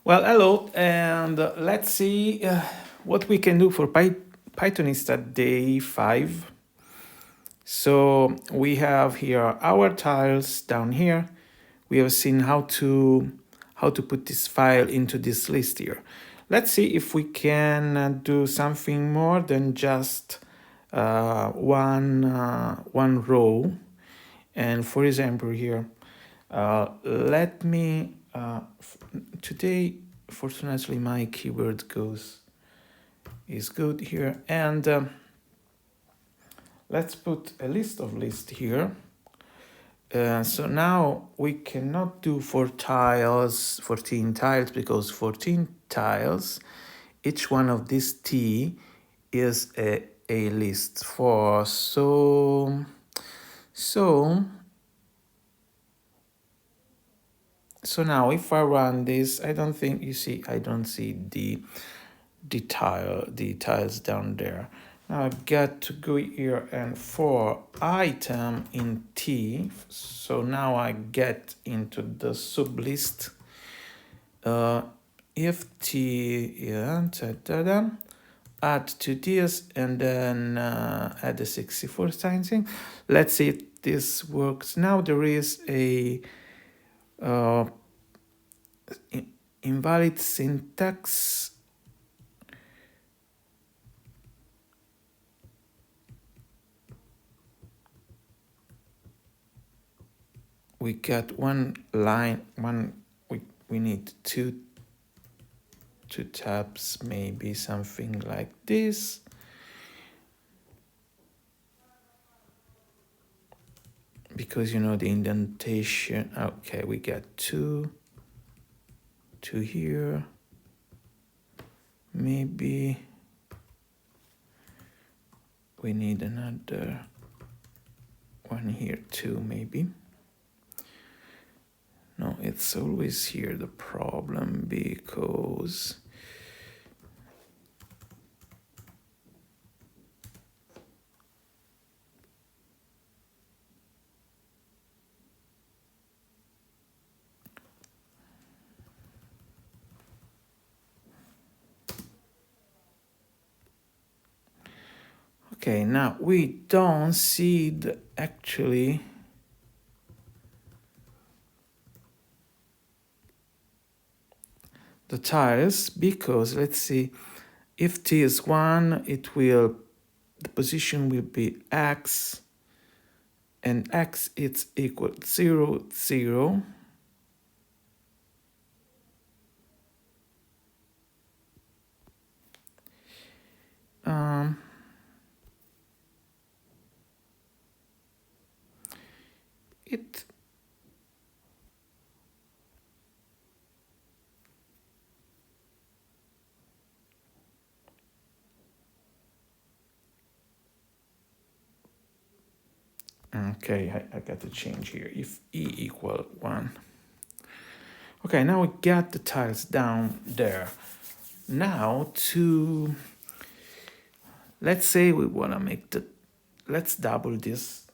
Well, hello, and let's see what we can do for Pythonista day 5. So we have here our tiles down here. We have seen how to put this file into this list here. Let's see if we can do something more than just one row. And for example, here, let me today. Fortunately, my keyboard is good here, and let's put a list of lists here. So now we cannot do 14 tiles, because 14 tiles, each one of these T is a list for so now if I run this, I don't think I don't see the tiles down there. Now I got to go here and for item in T. So now I get into the sublist. If T, yeah, add to this and then add the 64 sign thing. Let's see if this works. Now there is a uh, invalid syntax. We got one line, we need two tabs, maybe something like this. Because the indentation, okay, we got two here. Maybe we need another one here too, maybe. No, it's always here the problem, because okay, now we don't see actually the tiles, because let's see, if T is 1, the position will be X, and X is equal 0, 0. It Okay, I got to change here. If E equal 1. Okay, now we got the tiles down there. Now let's say we want to make let's double this.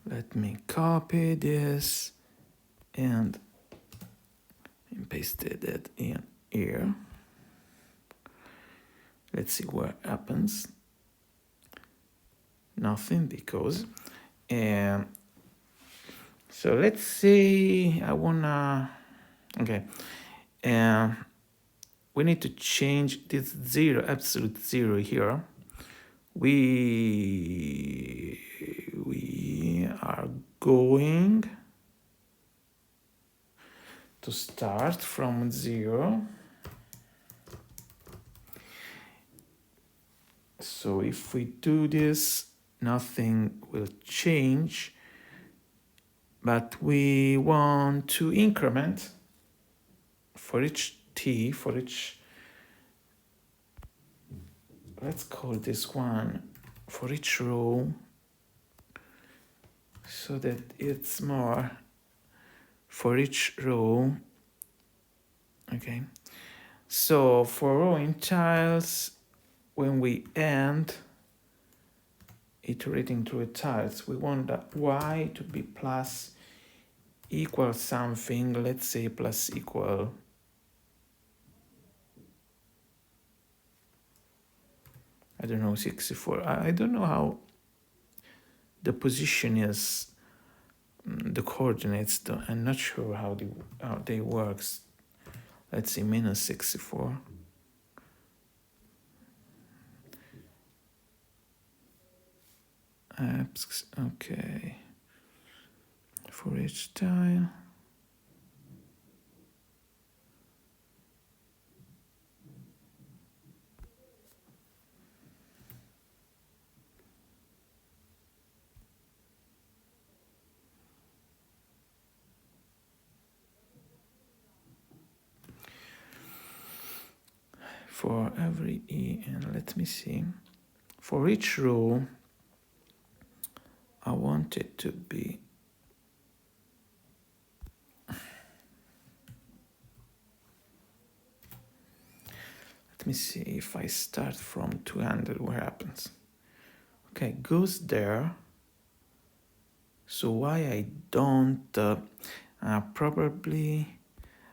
Let me copy this and pasted it in here. Let's see what happens. Nothing, because so let's say I wanna, okay, we need to change this 0, absolute 0 here. We are going to start from 0. So if we do this, nothing will change, but we want to increment for each T, for each, let's call this one, for each row, so that it's more for each row. Okay, so for row in tiles, when we end iterating through tiles, we want that y to be plus equal something, let's say plus equal I don't know, 64. I don't know how the position is, the coordinates. I'm not sure how they works. Let's see, minus 64. Okay. For each tile. For every E, and let me see. For each row, I want it to be let me see if I start from 200, what happens? Okay, goes there. So why I don't, probably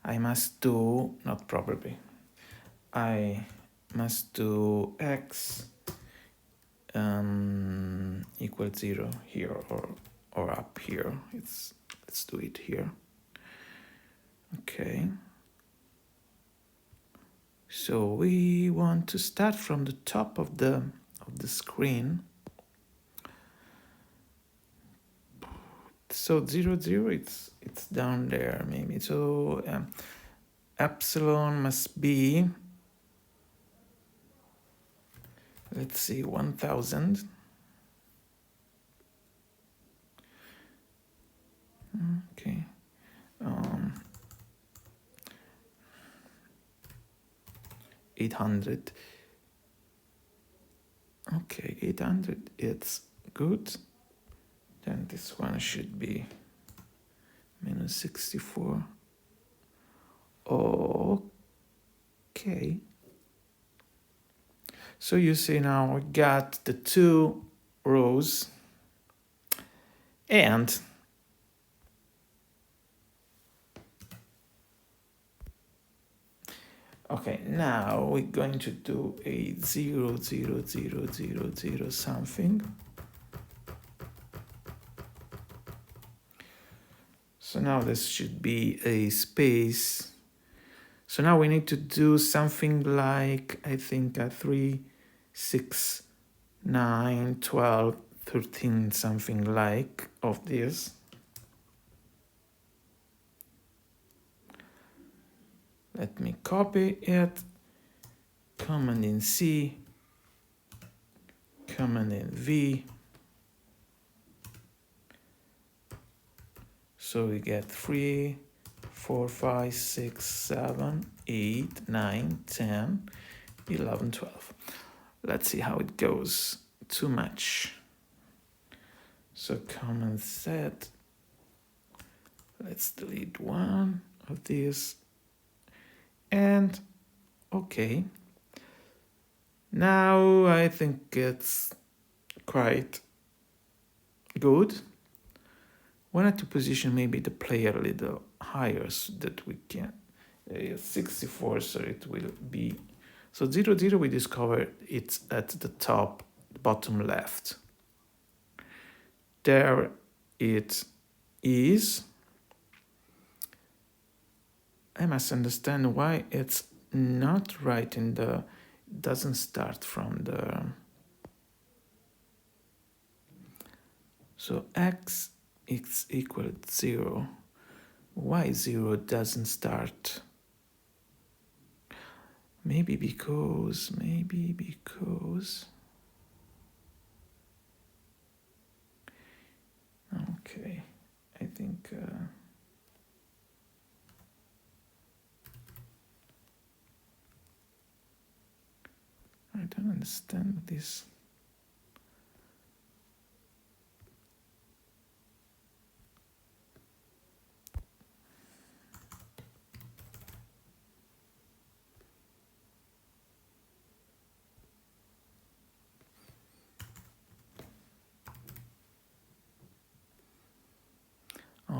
I must do, not probably, I must do x equal 0 here or up here. Let's do it here. Okay. So we want to start from the top of the screen. So 0, 0, it's down there maybe. So epsilon must be, let's see, 1000. Okay. 800. Okay, 800, it's good. Then this one should be minus 64. Okay. So you see now we got the two rows and okay, now we're going to do a 0, 0, 0, 0, 0 something. So now this should be a space. So now we need to do something like, I think 3, 6, 9, 12, 13, something like of this. Let me copy it, command in C, command in V. So we get 3, 4, 5, 6, 7, 8, 9, 10, 11, 12. Let's see how it goes. Too much. So command Z. Let's delete one of these. And okay. Now I think it's quite good. Wanted to position maybe the player a little higher so that we can 64, so it will be so 0, 0 we discovered it's at the top bottom left. There it is. I must understand why it's not right in the, doesn't start from the, so x is equal to 0. Why 0 doesn't start? Maybe because, okay, I think, I don't understand this.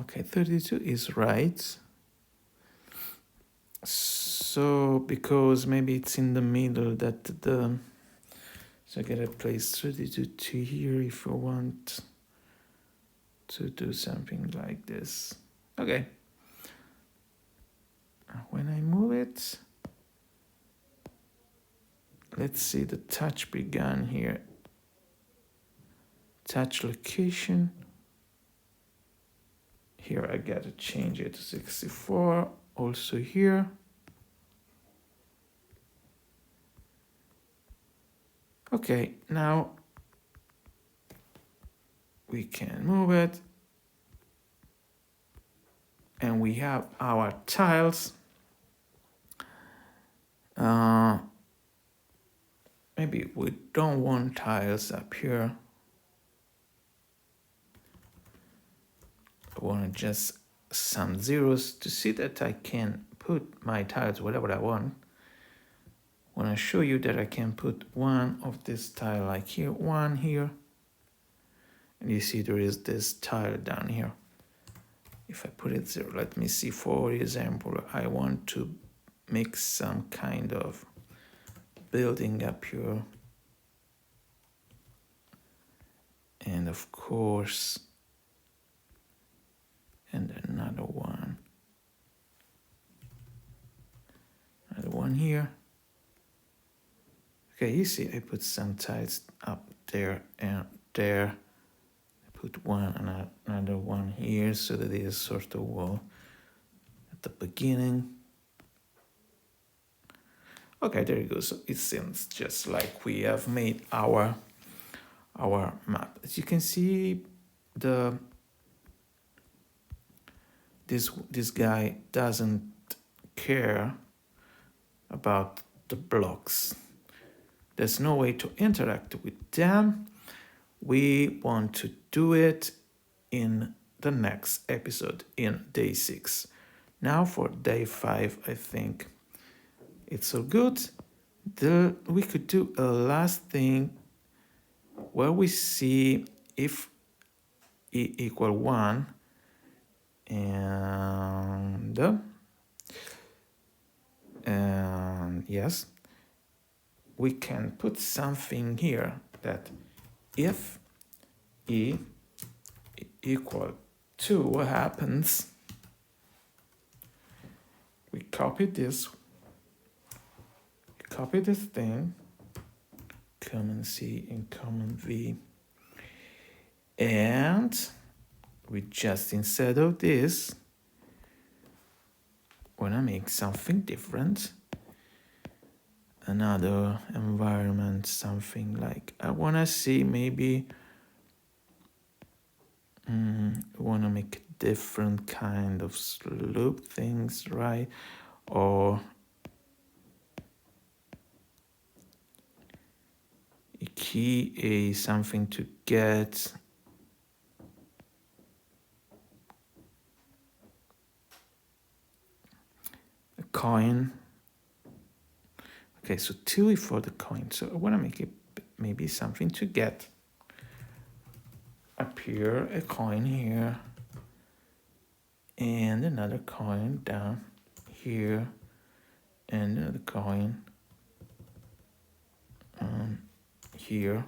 Okay, 32 is right. So because maybe it's in the middle that the, so I gotta place 32 to here if I want to do something like this. Okay. When I move it, let's see the touch began here. Touch location. Here I gotta change it to 64. Also here. Okay, now we can move it. And we have our tiles. Maybe we don't want tiles up here. I want just some zeros to see that I can put my tiles whatever I want. I want to show you that I can put one of this tile like here, one here. And you see there is this tile down here. If I put it there, let me see, for example, I want to make some kind of building up here. And of course, and another one. Another one here. Okay, you see I put some tiles up there and there. I put one and another one here so that it is sort of wall at the beginning. Okay, there you go. So it seems just like we have made our map. As you can see, this guy doesn't care about the blocks. There's no way to interact with them. We want to do it in the next episode, in day 6. Now for day 5, I think it's all good. We could do a last thing where we see if e equal 1 and yes, we can put something here that if e equal 2, what happens? We copy this thing, command C and command V, and we just, instead of this, wanna make something different, another environment, something like, I wanna see maybe, I wanna make a different kind of loop things, right? Or a key is something to get a coin. Okay, so 2 is for the coin. So I want to make it maybe something to get up here, a coin here, and another coin down here, and another coin here.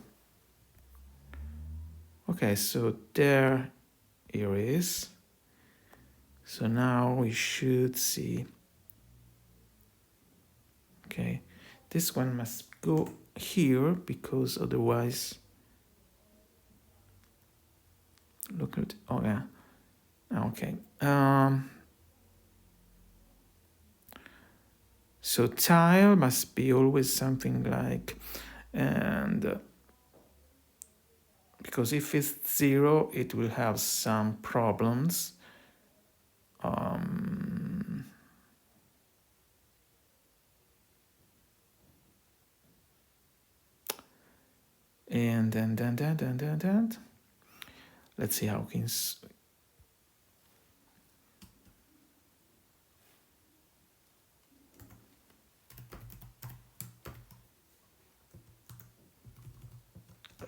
Okay, so there it is. So now we should see. Okay, this one must go here because otherwise, look at, oh yeah, okay. So tile must be always something like, and because if it's 0, it will have some problems. And then, let's see how we can.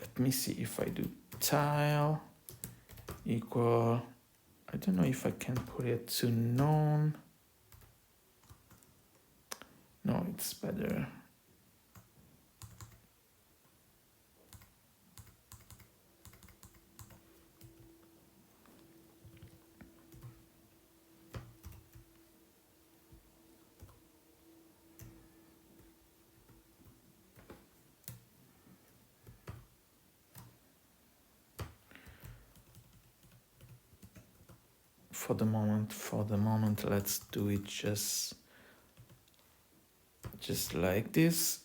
Let me see if I do tile equal I don't know if I can put it to none. No, it's better. For the moment, let's do it just like this.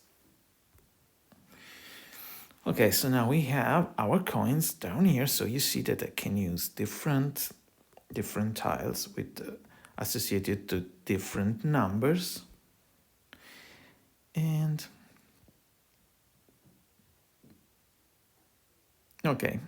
Okay, so now we have our coins down here. So you see that I can use different tiles with associated to different numbers. And okay,